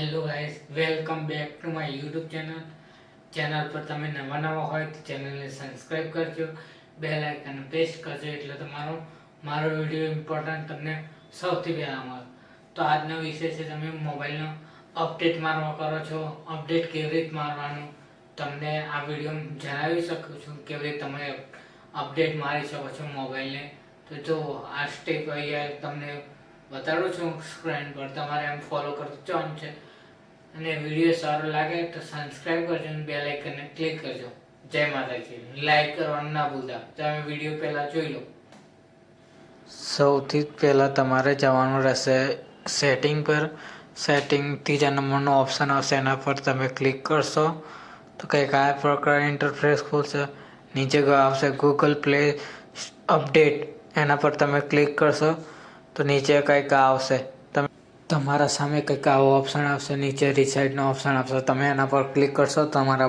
Hello guys, welcome back to my YouTube channel પર તમે નવા હોય તો ચેનલને સબસ્ક્રાઈબ કરજો, બેલ આઇકન પ્રેસ કરજો એટલે મારો વિડીયો ઇમ્પોર્ટન્ટ તમને સૌથી પહેલા મળે. તો આજનો વિષય છે તમે મોબાઈલનો અપડેટ મારવા કરો છો. અપડેટ કેવી રીતે મારવાનું તમને આ વિડીયોમાં જણાવી શકું છું. કેવી રીતે તમે અપડેટ મારી શકો છો મોબાઈલને. તો જો આ સ્ટેપ અહીંયા તમને બતાડું છું સ્ક્રીન પર. તમારે એમ ફોલો કરતું જવાનું છે અને વિડીયો સારો લાગે તો સબસ્ક્રાઈબ કરજો અને બેલ આઇકનને ક્લિક કરજો. જય માતાજી. લાઈક કરવાનું ના ભૂલતા. તમે વિડીયો પહેલા જોઈ લો. સૌથી પહેલાં તમારે જવાનું રહેશે સેટિંગ પર. સેટિંગ ત્રીજા નંબરનો ઓપ્શન આવશે, એના પર તમે ક્લિક કરશો તો કંઈક આ પ્રકાર ઇન્ટરફેસ ખુલશે. નીચે આવશે ગૂગલ પ્લે અપડેટ, એના પર તમે ક્લિક કરશો તો નીચે કંઈક આવશે. તમારા સામે કંઈક આવો ઓપ્શન આવશે. નીચે રિસાઇડનો ઓપ્શન આવશે, તમે એના પર ક્લિક કરશો તમારા